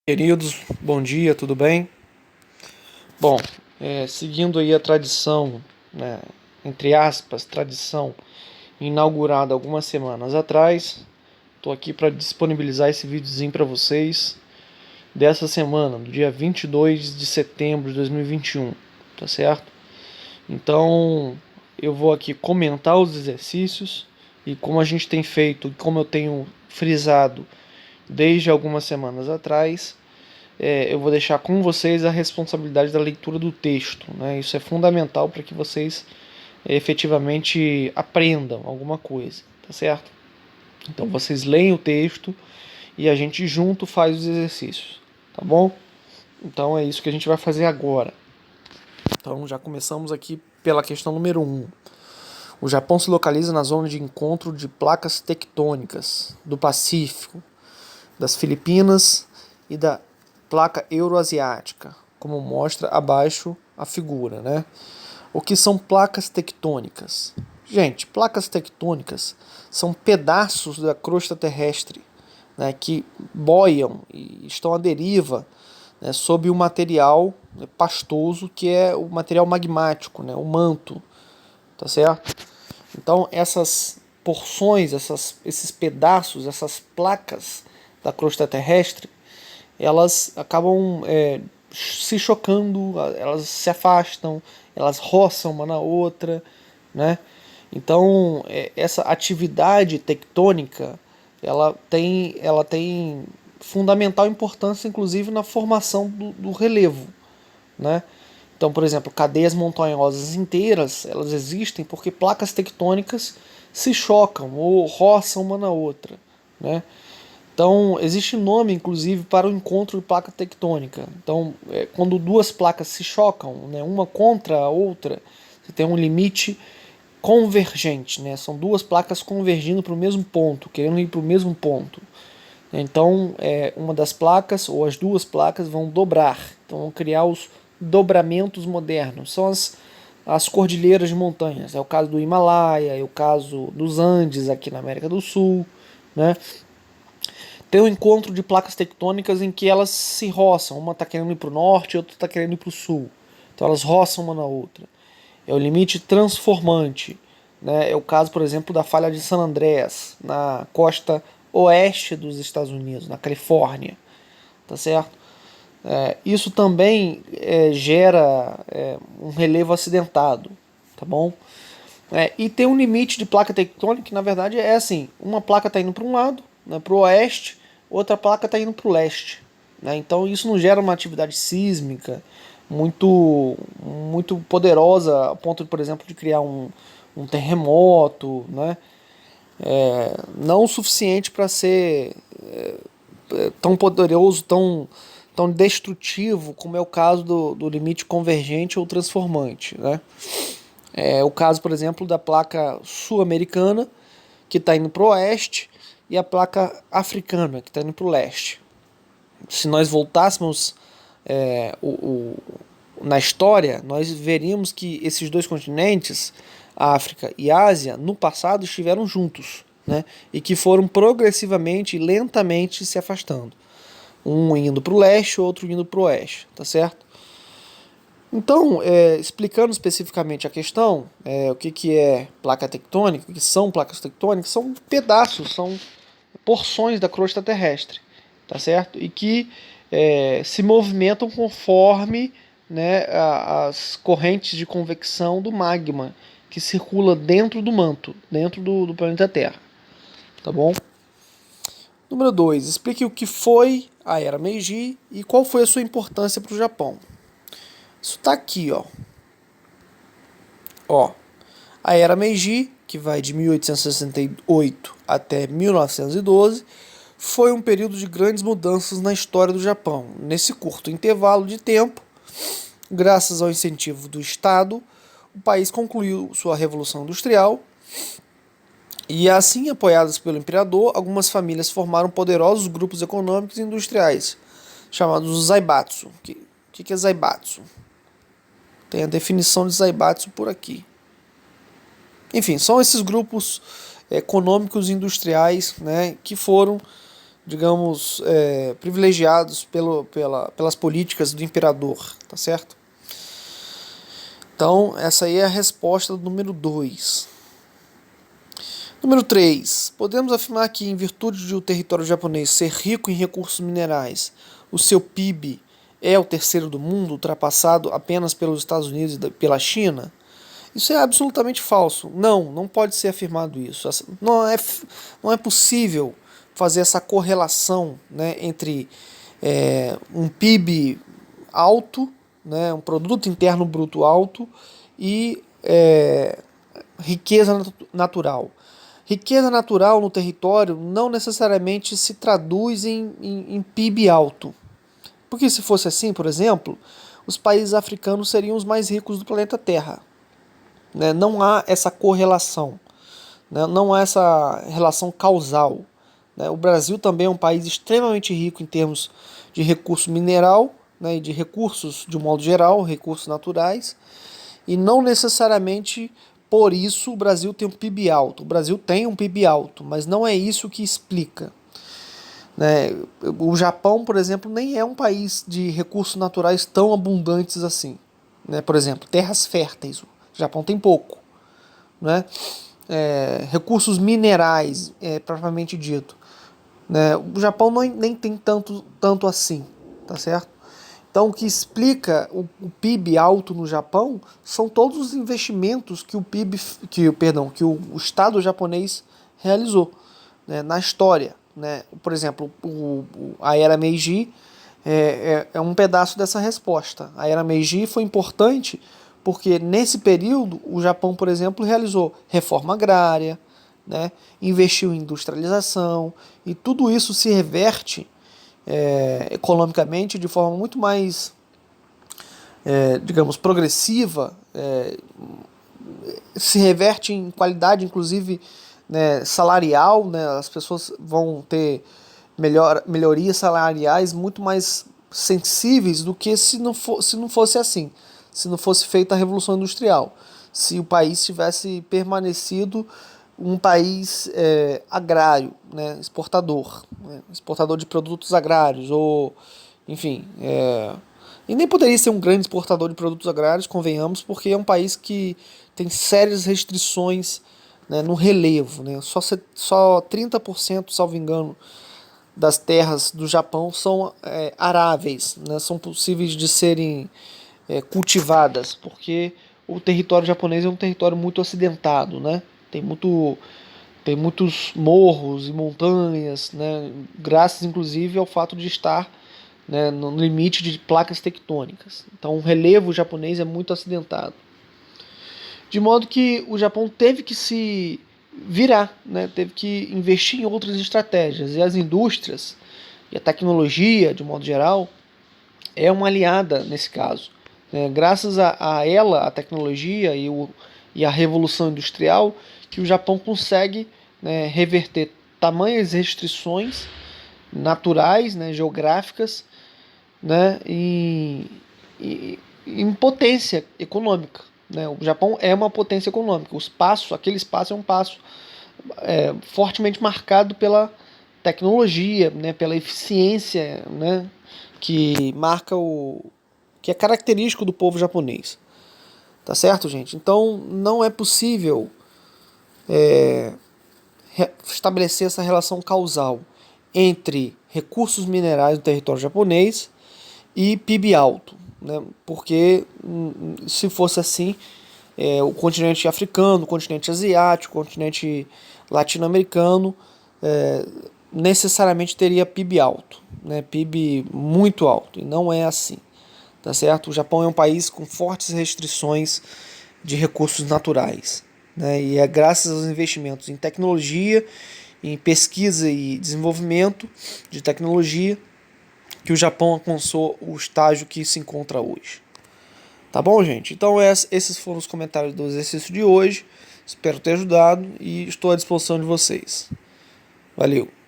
Queridos, bom dia, tudo bem? Bom, seguindo aí a tradição, né, entre aspas, tradição inaugurada algumas semanas atrás, estou aqui para disponibilizar esse videozinho para vocês dessa semana, do dia 22 de setembro de 2021, tá certo? Então, eu vou aqui comentar os exercícios e como a gente tem feito, e como eu tenho frisado desde algumas semanas atrás, eu vou deixar com vocês a responsabilidade da leitura do texto, né? Isso é fundamental para que vocês efetivamente aprendam alguma coisa, tá certo? Então vocês leem o texto e a gente junto faz os exercícios, tá bom? Então é isso que a gente vai fazer agora. Então já começamos aqui pela questão número 1. O Japão se localiza na zona de encontro de placas tectônicas do Pacífico, das Filipinas e da placa euroasiática, como mostra abaixo a figura, né? O que são placas tectônicas? Gente, placas tectônicas são pedaços da crosta terrestre, né, que boiam e estão à deriva, né, sob o material, né, pastoso, que é o material magmático, né, o manto, tá certo? Então essas porções, esses pedaços, essas placas da crosta terrestre, elas acabam se chocando, elas se afastam, elas roçam uma na outra, né? Então essa atividade tectônica ela tem fundamental importância, inclusive na formação do relevo, né? Então, por exemplo, cadeias montanhosas inteiras, elas existem porque placas tectônicas se chocam ou roçam uma na outra, né? Então, existe nome, inclusive, para o encontro de placa tectônica. Então, quando duas placas se chocam, né, uma contra a outra, você tem um limite convergente, né? São duas placas convergindo para o mesmo ponto, querendo ir para o mesmo ponto. Então, uma das placas ou as duas placas vão dobrar, então vão criar os dobramentos modernos. São as cordilheiras de montanhas. É o caso do Himalaia, é o caso dos Andes aqui na América do Sul, né? Tem um encontro de placas tectônicas em que elas se roçam. Uma está querendo ir para o norte, a outra está querendo ir para o sul. Então elas roçam uma na outra. É o limite transformante. Né? É o caso, por exemplo, da falha de San Andreas, na costa oeste dos Estados Unidos, na Califórnia. Tá certo? Isso também gera um relevo acidentado. Tá bom? E tem um limite de placa tectônica que, na verdade, é assim: uma placa está indo para um lado, né, para o oeste, outra placa está indo para o leste. Né? Então isso não gera uma atividade sísmica muito poderosa, a ponto, por exemplo, de criar um terremoto, né? Não o suficiente para ser tão poderoso, tão destrutivo como é o caso do limite convergente ou transformante. Né? É o caso, por exemplo, da placa sul-americana, que está indo para o oeste, e a placa africana, que está indo para o leste. Se nós voltássemos na história, nós veríamos que esses dois continentes, a África e a Ásia, no passado estiveram juntos, né? E que foram progressivamente e lentamente se afastando. Um indo para o leste, outro indo para o oeste, tá certo? Então, explicando especificamente a questão, o que é placa tectônica, o que são placas tectônicas, são pedaços, são porções da crosta terrestre, tá certo? E que se movimentam conforme, né, as correntes de convecção do magma que circula dentro do manto, dentro do planeta Terra, tá bom? Número 2, explique o que foi a Era Meiji e qual foi a sua importância para o Japão. Isso está aqui, ó. A Era Meiji, que vai de 1868 até 1912, foi um período de grandes mudanças na história do Japão. Nesse curto intervalo de tempo, graças ao incentivo do Estado, o país concluiu sua revolução industrial e, assim apoiadas pelo imperador, algumas famílias formaram poderosos grupos econômicos e industriais, chamados Zaibatsu. O que é Zaibatsu? Tem a definição de Zaibatsu por aqui. Enfim, são esses grupos econômicos e industriais, né, que foram digamos, privilegiados pelas políticas do imperador, tá certo? Então, essa aí é a resposta do número 2. Número 3. Podemos afirmar que, em virtude de o território japonês ser rico em recursos minerais, o seu PIB é o terceiro do mundo, ultrapassado apenas pelos Estados Unidos e pela China? Isso é absolutamente falso. Não pode ser afirmado isso. Não é possível fazer essa correlação, né, entre um PIB alto, né, um produto interno bruto alto e riqueza natural. Riqueza natural no território não necessariamente se traduz em PIB alto. Porque se fosse assim, por exemplo, os países africanos seriam os mais ricos do planeta Terra. Né? Não há essa correlação, né? Não há essa relação causal. Né? O Brasil também é um país extremamente rico em termos de recurso mineral, né? E de recursos de um modo geral, recursos naturais, e não necessariamente por isso o Brasil tem um PIB alto. O Brasil tem um PIB alto, mas não é isso que explica. Né? O Japão, por exemplo, nem é um país de recursos naturais tão abundantes assim. Né? Por exemplo, terras férteis. O Japão tem pouco. Né? Recursos minerais, propriamente dito. Né? O Japão nem tem tanto assim. Tá certo? Então, o que explica o PIB alto no Japão são todos os investimentos que o Estado japonês realizou, né, na história. Né? Por exemplo, a Era Meiji é um pedaço dessa resposta. A Era Meiji foi importante porque, nesse período, o Japão, por exemplo, realizou reforma agrária, né, investiu em industrialização, e tudo isso se reverte economicamente de forma muito mais, digamos, progressiva, se reverte em qualidade, inclusive, né, salarial, né, as pessoas vão ter melhorias salariais muito mais sensíveis do que se não fosse assim, se não fosse feita a Revolução Industrial, se o país tivesse permanecido um país agrário, né, exportador de produtos agrários, ou enfim, e nem poderia ser um grande exportador de produtos agrários, convenhamos, porque é um país que tem sérias restrições, né, no relevo, né, só 30%, salvo engano, das terras do Japão são aráveis, né, são possíveis de serem cultivadas, porque o território japonês é um território muito acidentado, né? Tem muitos morros e montanhas, né? Graças inclusive ao fato de estar, né, no limite de placas tectônicas. Então o relevo japonês é muito acidentado. De modo que o Japão teve que se virar, né? Teve que investir em outras estratégias. E as indústrias e a tecnologia, de modo geral, é uma aliada nesse caso. Graças a ela, a tecnologia e a revolução industrial, que o Japão consegue, né, reverter tamanhas restrições naturais, né, geográficas, né, em potência econômica. Né? O Japão é uma potência econômica. Aquele espaço é um espaço fortemente marcado pela tecnologia, né, pela eficiência, né, que é característico do povo japonês. Tá certo, gente? Então não é possível estabelecer essa relação causal entre recursos minerais do território japonês e PIB alto, né? Porque se fosse assim, o continente africano, o continente asiático, o continente latino-americano necessariamente teria PIB alto, né? PIB muito alto, e não é assim. Tá certo? O Japão é um país com fortes restrições de recursos naturais, né? E é graças aos investimentos em tecnologia, em pesquisa e desenvolvimento de tecnologia, que o Japão alcançou o estágio que se encontra hoje. Tá bom, gente? Então esses foram os comentários do exercício de hoje. Espero ter ajudado e estou à disposição de vocês. Valeu!